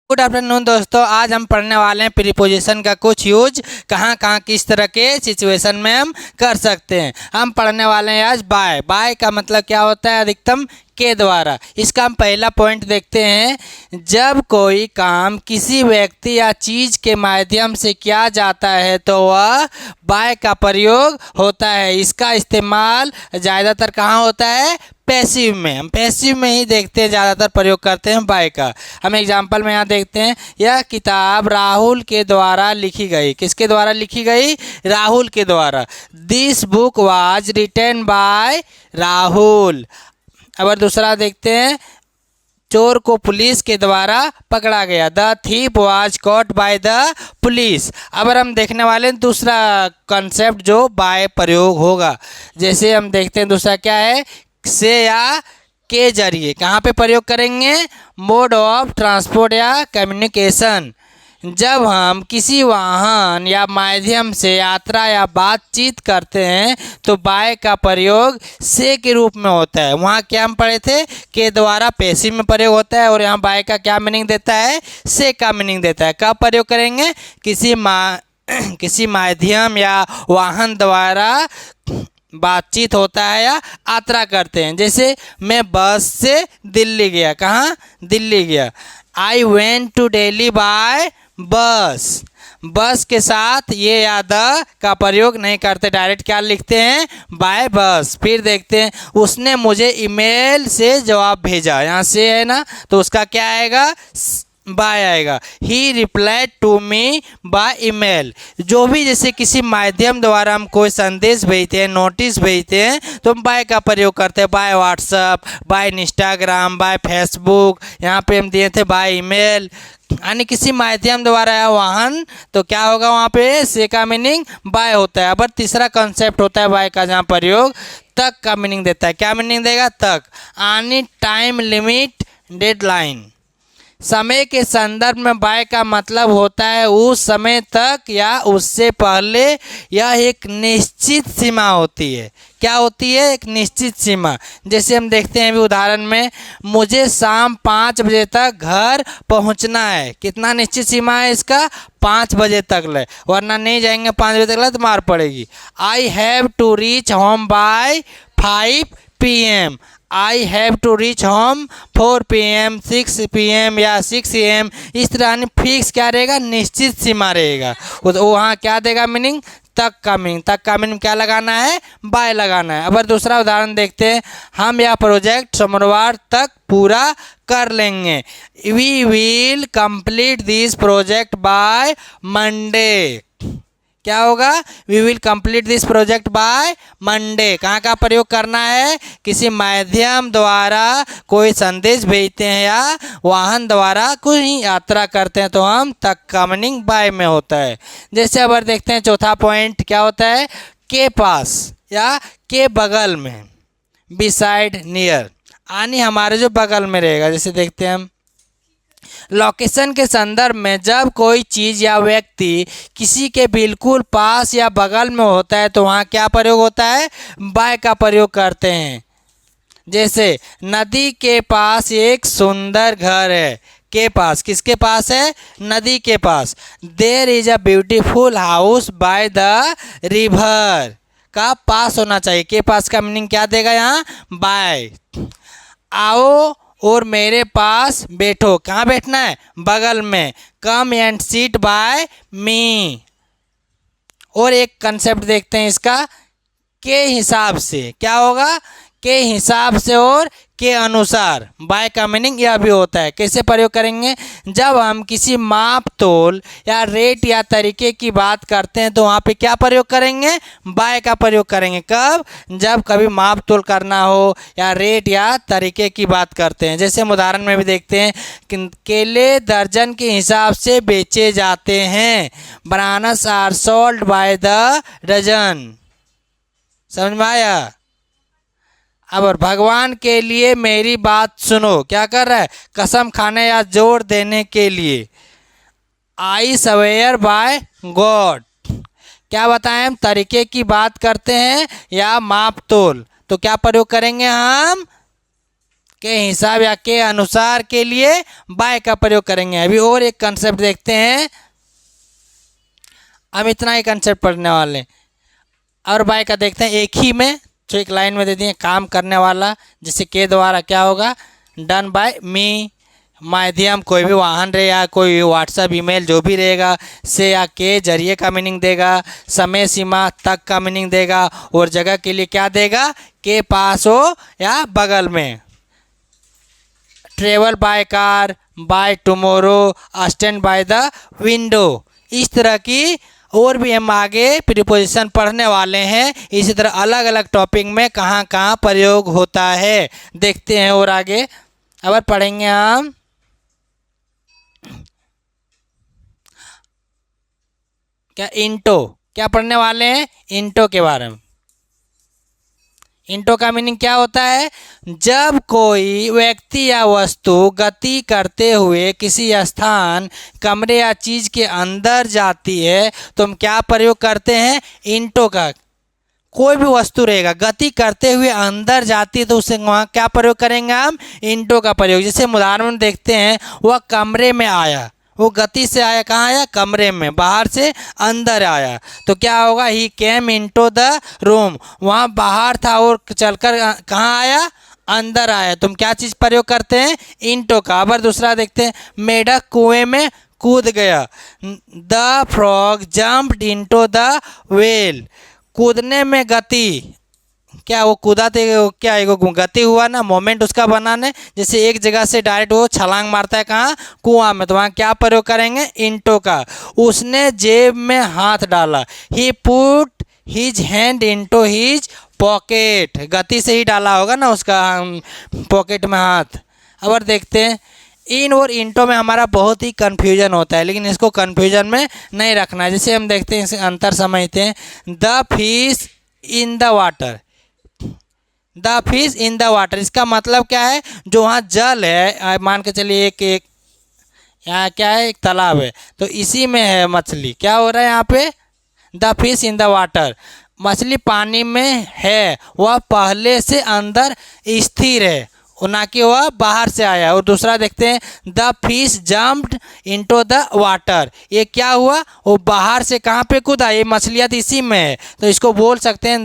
Good afternoon दोस्तों, आज हम पढ़ने वाले हैं प्रीपोजिशन का कुछ यूज कहाँ कहाँ किस तरह के सिचुएशन में हम कर सकते हैं। हम पढ़ने वाले हैं आज बाय। बाय का मतलब क्या होता है? अधिकतम के द्वारा। इसका हम पहला पॉइंट देखते हैं। जब कोई काम किसी व्यक्ति या चीज़ के माध्यम से किया जाता है तो वह बाय का प्रयोग होता है। इसका इस्तेमाल ज़्यादातर कहाँ होता है? पैसिव में। हम पैसिव में ही देखते हैं, ज़्यादातर प्रयोग करते हैं बाय का। हम एग्जाम्पल में यहाँ देखते हैं, यह किताब राहुल के द्वारा लिखी गई। किसके द्वारा लिखी गई? राहुल के द्वारा। This book was written by Rahul. अब दूसरा देखते हैं, चोर को पुलिस के द्वारा पकड़ा गया। The thief was caught by the police. अब हम देखने वाले हैं दूसरा कॉन्सेप्ट जो बाय प्रयोग होगा। जैसे हम देखते हैं दूसरा क्या है? से या के जरिए। कहाँ पे प्रयोग करेंगे? मोड ऑफ ट्रांसपोर्ट या कम्युनिकेशन। जब हम किसी वाहन या माध्यम से यात्रा या बातचीत करते हैं तो बाय का प्रयोग से के रूप में होता है। वहाँ क्या हम पढ़े थे? के द्वारा पैसिव में प्रयोग होता है, और यहाँ बाय का क्या मीनिंग देता है? से का मीनिंग देता है। कब प्रयोग करेंगे? किसी माध्यम या वाहन द्वारा बातचीत होता है या यात्रा करते हैं। जैसे मैं बस से दिल्ली गया। कहाँ? दिल्ली गया। I went to Delhi by bus. Bus के साथ ये या द का प्रयोग नहीं करते, डायरेक्ट क्या लिखते हैं? बाय बस। फिर देखते हैं, उसने मुझे ईमेल से जवाब भेजा। यहाँ से है ना, तो उसका क्या आएगा? बाय आएगा। He replied to me by email. जो भी जैसे किसी माध्यम द्वारा हम कोई संदेश भेजते हैं, नोटिस भेजते हैं, तो हम बाय का प्रयोग करते हैं। By WhatsApp, by Instagram, by Facebook. यहाँ पे हम दिए थे बाय ईमेल, यानी किसी माध्यम द्वारा या वाहन, तो क्या होगा वहाँ पे? से का मीनिंग बाय होता है। अब तीसरा कॉन्सेप्ट होता है बाय का, जहाँ प्रयोग तक का मीनिंग देता है। क्या मीनिंग देगा? तक। Any time limit, deadline. समय के संदर्भ में बाय का मतलब होता है उस समय तक या उससे पहले। यह एक निश्चित सीमा होती है। क्या होती है? एक निश्चित सीमा। जैसे हम देखते हैं अभी उदाहरण में, मुझे शाम 5 बजे तक घर पहुंचना है। कितना निश्चित सीमा है इसका? 5 बजे तक ले, वरना नहीं जाएंगे 5 बजे तक ले तो मार पड़ेगी। I have to reach home by 5 PM। I have to reach home 4 PM, 6 PM या 6 AM। इस तरह फिक्स क्या रहेगा? निश्चित सीमा रहेगा। वहाँ क्या देगा मीनिंग? तक का मीनिंग। तक का मीनिंग क्या लगाना है? बाय लगाना है। अब दूसरा उदाहरण देखते हैं, हम यह प्रोजेक्ट सोमवार तक पूरा कर लेंगे। We will complete this project by Monday. क्या होगा? We will complete this project by Monday. कहाँ का प्रयोग करना है? किसी माध्यम द्वारा कोई संदेश भेजते हैं या वाहन द्वारा कोई यात्रा करते हैं तो हम तक का मीनिंग बाय में होता है। जैसे अब देखते हैं चौथा पॉइंट क्या होता है? के पास या के बगल में, बिसाइड, नियर, यानी हमारे जो बगल में रहेगा। जैसे देखते हैं हम लोकेशन के संदर्भ में, जब कोई चीज़ या व्यक्ति किसी के बिल्कुल पास या बगल में होता है तो वहाँ क्या प्रयोग होता है? बाय का प्रयोग करते हैं। जैसे नदी के पास एक सुंदर घर है। के पास, किसके पास है? नदी के पास। There is a beautiful house by the river. का पास होना चाहिए। के पास का मीनिंग क्या देगा यहाँ? बाय। आओ और मेरे पास बैठो। कहाँ बैठना है? बगल में। कम एंड सीट बाय मी। और एक कंसेप्ट देखते हैं इसका, के हिसाब से। क्या होगा? के हिसाब से और के अनुसार। बाय का मीनिंग यह भी होता है। कैसे प्रयोग करेंगे? जब हम किसी माप तोल या रेट या तरीके की बात करते हैं तो वहाँ पे क्या प्रयोग करेंगे? बाय का प्रयोग करेंगे। कब? जब कभी माप तोल करना हो या रेट या तरीके की बात करते हैं। जैसे हम उदाहरण में भी देखते हैं, केले दर्जन के हिसाब से बेचे जाते हैं। Bananas are sold by the dozen. समझ में आया? अब भगवान के लिए मेरी बात सुनो। क्या कर रहा है? कसम खाने या जोर देने के लिए। आई सवेयर बाय गॉड। क्या बताएं? हम तरीके की बात करते हैं या माप तोल, तो क्या प्रयोग करेंगे हम? के हिसाब या के अनुसार के लिए बाय का प्रयोग करेंगे। अभी और एक कंसेप्ट देखते हैं, हम इतना ही कंसेप्ट पढ़ने वाले हैं। और बाय का देखते हैं एक ही में, जो एक लाइन में दे दिए काम करने वाला, जैसे के द्वारा क्या होगा, डन बाय मी। माध्यम कोई भी वाहन रहे या कोई व्हाट्सएप ईमेल जो भी रहेगा, से या के जरिए का मीनिंग देगा, समय सीमा तक का मीनिंग देगा, और जगह के लिए क्या देगा, के पास हो या बगल में। Travel by car, by tomorrow, stand by the window, इस तरह की और भी हम आगे प्रीपोजिशन पढ़ने वाले हैं। इसी तरह अलग अलग टॉपिक में कहाँ कहाँ प्रयोग होता है देखते हैं और आगे। अब पढ़ेंगे हम क्या, इंटो। क्या पढ़ने वाले हैं, इंटो के बारे में। इंटो का मीनिंग क्या होता है, जब कोई व्यक्ति या वस्तु गति करते हुए किसी स्थान, कमरे या चीज के अंदर जाती है तो हम क्या प्रयोग करते हैं, इंटो का। कोई भी वस्तु रहेगा गति करते हुए अंदर जाती है तो उसे वहाँ क्या प्रयोग करेंगे हम, इंटो का प्रयोग। जैसे उदाहरण देखते हैं, वह कमरे में आया, वो गति से आया, कहाँ आया, कमरे में, बाहर से अंदर आया तो क्या होगा, ही केम इनटू द रूम, वहाँ बाहर था और चलकर कहाँ आया, अंदर आया। तुम क्या चीज़ प्रयोग करते हैं, इंटो का। अब दूसरा देखते हैं, मेढक कुएं में कूद गया, the frog jumped into the well. कूदने में गति, क्या वो कूदा थे, क्या एक गति हुआ ना, मोमेंट उसका बनाने। जैसे एक जगह से डायरेक्ट वो छलांग मारता है कहाँ, कुआं में, तो वहाँ क्या प्रयोग करेंगे, इंटो का। उसने जेब में हाथ डाला, he put his hand into his pocket, गति से ही डाला होगा ना उसका पॉकेट में हाथ। अब देखते हैं, इन और इंटो में हमारा बहुत ही कन्फ्यूजन होता है, लेकिन इसको कन्फ्यूजन में नहीं रखना है। जैसे हम देखते हैं, इसे अंतर समझते हैं, the fish in the water, the fish in the water, इसका मतलब क्या है, जो वहाँ जल है, मान के चलिए एक यहाँ क्या है, एक तालाब है, तो इसी में है मछली। क्या हो रहा है यहाँ पे, the fish in the water, मछली पानी में है, वह पहले से अंदर स्थिर है, ना कि वह बाहर से आया। और दूसरा देखते हैं, the fish jumped into the water, ये क्या हुआ, वो बाहर से कहाँ पे कूदा, ये मछलियाँ तो इसी में है, तो इसको बोल सकते हैं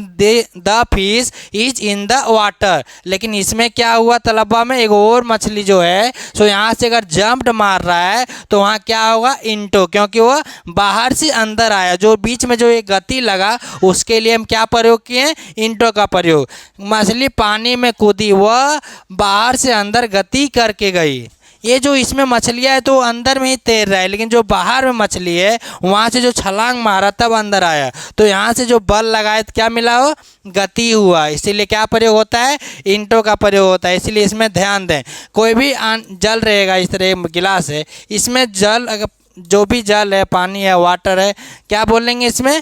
the fish is in the water. लेकिन इसमें क्या हुआ, तलबा में एक और मछली जो है, सो यहाँ से अगर जम्प्ड मार रहा है तो वहाँ क्या होगा, इंटो, क्योंकि वह बाहर से अंदर आया। जो बीच में जो एक गति लगा उसके लिए हम क्या प्रयोग किए, इंटो का प्रयोग। मछली पानी में कूदी, वह बाहर से अंदर गति करके गई। ये जो इसमें मछलियाँ है तो अंदर में ही तैर रहा है, लेकिन जो बाहर में मछली है वहाँ से जो छलांग मारा तब अंदर आया, तो यहाँ से जो बल लगाए तो क्या मिला, हो गति हुआ। इसीलिए क्या प्रयोग होता है, इंटो का प्रयोग होता है। इसीलिए इसमें ध्यान दें, कोई भी जल रहेगा, इस तरह गिलास है, इसमें जल, अगर जो भी जल है, पानी है, वाटर है, क्या बोलेंगे इसमें,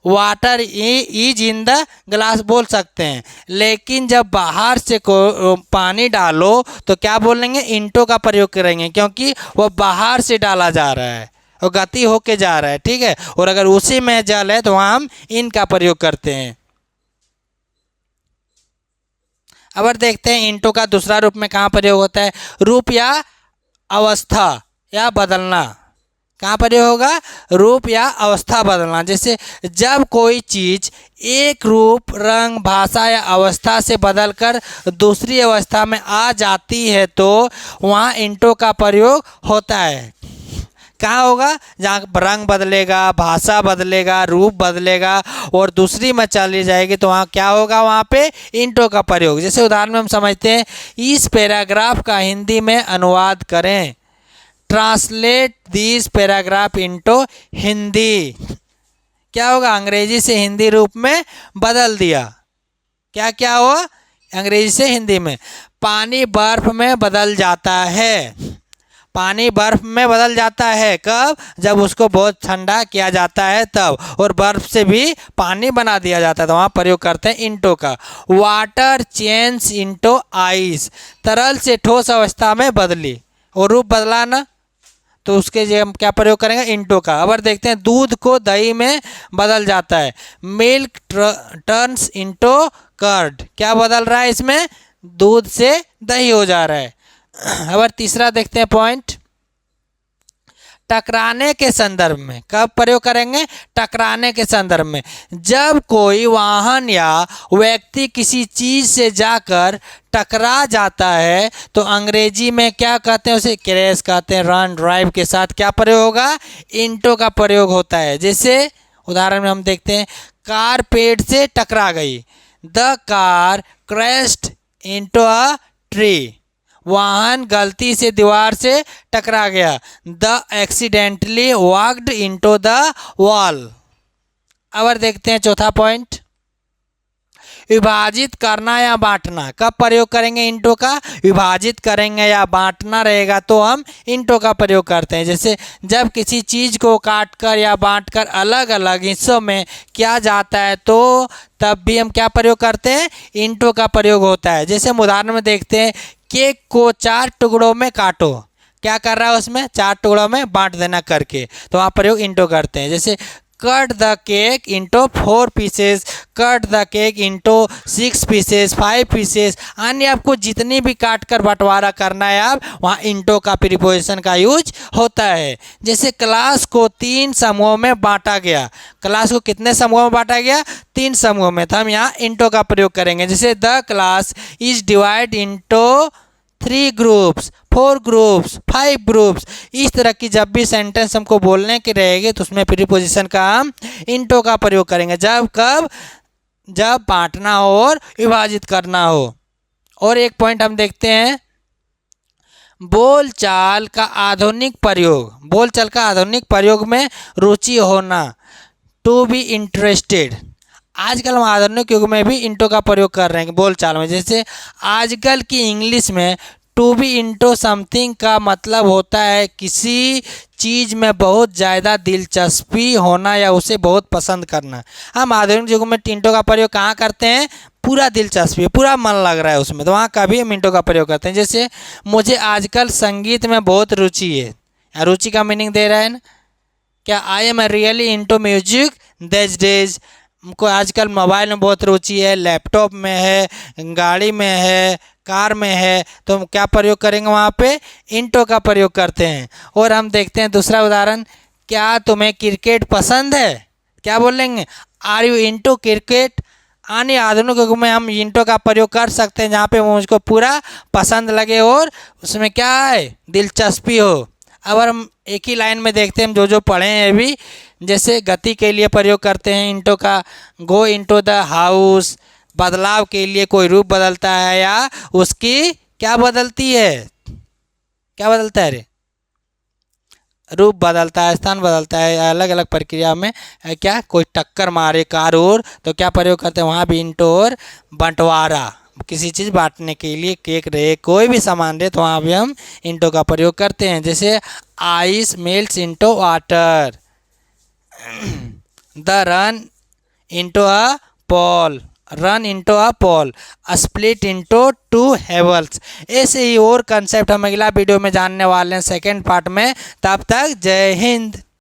water is in the glass बोल सकते हैं। लेकिन जब बाहर से को पानी डालो तो क्या बोलेंगे, इंटो का प्रयोग करेंगे, क्योंकि वह बाहर से डाला जा रहा है और गति होके जा रहा है, ठीक है। और अगर उसी में जल है तो वहाँ हम इन का प्रयोग करते हैं। अब देखते हैं इंटो का दूसरा रूप में कहाँ प्रयोग होता है, रूप या अवस्था या बदलना। कहाँ प्रयोग होगा, रूप या अवस्था बदलना। जैसे जब कोई चीज़ एक रूप, रंग, भाषा या अवस्था से बदलकर दूसरी अवस्था में आ जाती है तो वहाँ इंटो का प्रयोग होता है। कहाँ होगा, जहाँ रंग बदलेगा, भाषा बदलेगा, रूप बदलेगा और दूसरी में चली जाएगी तो वहाँ क्या होगा, वहाँ पे इंटो का प्रयोग। जैसे उदाहरण में हम समझते हैं, इस पैराग्राफ का हिंदी में अनुवाद करें, translate this paragraph into Hindi. क्या होगा, अंग्रेजी से हिंदी रूप में बदल दिया। क्या क्या हुआ, अंग्रेजी से हिंदी में। पानी बर्फ में बदल जाता है, पानी बर्फ में बदल जाता है कब, जब उसको बहुत ठंडा किया जाता है तब, और बर्फ से भी पानी बना दिया जाता है तो वहाँ प्रयोग करते हैं इंटो का। वाटर चेंज इनटू आइस, तरल से ठोस अवस्था में बदली और रूप बदला ना, तो उसके लिए हम क्या प्रयोग करेंगे, इंटो का। अब देखते हैं, दूध को दही में बदल जाता है, मिल्क टर्न्स इनटू कर्ड। क्या बदल रहा है इसमें, दूध से दही हो जा रहा है। अब तीसरा देखते हैं पॉइंट, टकराने के संदर्भ में। कब प्रयोग करेंगे? टकराने के संदर्भ में। जब कोई वाहन या व्यक्ति किसी चीज से जाकर टकरा जाता है तो अंग्रेजी में क्या कहते हैं? उसे क्रैश कहते हैं। रन, ड्राइव के साथ क्या प्रयोग होगा? इंटो का प्रयोग होता है। जैसे उदाहरण में हम देखते हैं, कार पेड़ से टकरा गई। The car crashed into a tree. वाहन गलती से दीवार से टकरा गया। The accidentally walked into the wall. अब देखते हैं चौथा पॉइंट, विभाजित करना या बांटना। कब प्रयोग करेंगे इंटो का? विभाजित करेंगे या बांटना रहेगा तो हम इंटो का प्रयोग करते हैं। जैसे जब किसी चीज को काटकर या बांटकर अलग अलग हिस्सों में किया जाता है तो तब भी हम क्या प्रयोग करते हैं? इंटो का प्रयोग होता है। जैसे हम उदाहरण में देखते हैं, केक को 4 टुकड़ों में काटो। क्या कर रहा है उसमें? 4 टुकड़ों में बांट देना करके, तो वहाँ प्रयोग इंटो करते हैं। जैसे cut the cake into 4 pieces, cut the cake into 6 pieces, 5 pieces. अन्य आपको जितनी भी काट कर बंटवारा करना है आप, वहाँ इंटो का प्रीपोजिशन का यूज होता है। जैसे क्लास को 3 समूहों में बांटा गया। क्लास को कितने समूहों में बांटा गया? 3 समूहों में, तो हम यहाँ इंटो का प्रयोग करेंगे। जैसे the class is divide into 3 groups, 4 groups, 5 groups. इस तरह की जब भी सेंटेंस हमको बोलने की रहेगी तो उसमें प्रीपोजिशन का हम इंटो का प्रयोग करेंगे। जब बांटना हो और विभाजित करना हो। और एक पॉइंट हम देखते हैं, बोलचाल का आधुनिक प्रयोग। बोलचाल का आधुनिक प्रयोग में रुचि होना, टू बी इंटरेस्टेड। आजकल हम आधुनिक युग में भी इंटो का प्रयोग कर रहे हैं बोलचाल में। जैसे आजकल की इंग्लिश में टू बी इंटो समथिंग का मतलब होता है किसी चीज़ में बहुत ज़्यादा दिलचस्पी होना या उसे बहुत पसंद करना। हम आधुनिक युग में इंटो का प्रयोग कहाँ करते हैं? पूरा दिलचस्पी, पूरा मन लग रहा है उसमें, तो वहाँ का भी हम इंटो का प्रयोग करते हैं। जैसे मुझे आजकल संगीत में बहुत रुचि है। रुचि का मीनिंग दे रहा है ना क्या? I am really into music this days. हमको आजकल मोबाइल में बहुत रुचि है, लैपटॉप में है, गाड़ी में है, कार में है, तो हम क्या प्रयोग करेंगे? वहाँ पे इंटो का प्रयोग करते हैं। और हम देखते हैं दूसरा उदाहरण, क्या तुम्हें क्रिकेट पसंद है? क्या बोलेंगे? Are you into cricket? अन्य आधुनिक युग में हम इंटो का प्रयोग कर सकते हैं जहाँ पे मुझको पूरा पसंद लगे और उसमें क्या है? दिलचस्पी हो। अब हम एक ही लाइन में देखते हैं, हम जो पढ़े हैं अभी। जैसे गति के लिए प्रयोग करते हैं इंटो का, गो इंटो द हाउस। बदलाव के लिए कोई रूप बदलता है या उसकी क्या बदलती है? क्या बदलता है रे? रूप बदलता है, स्थान बदलता है, अलग अलग प्रक्रिया में क्या कोई टक्कर मारे कार और, तो क्या प्रयोग करते हैं? वहाँ भी इंटो और बंटवारा, किसी चीज़ बांटने के लिए, केक रहे, कोई भी सामान रहे, तो वहाँ भी हम इंटो का प्रयोग करते हैं। जैसे ice melts into water. The run into a Paul, run into a Paul, split into 2 Havells. ऐसे ही और कंसेप्ट हम अगला वीडियो में जानने वाले हैं सेकेंड पार्ट में। तब तक जय हिंद।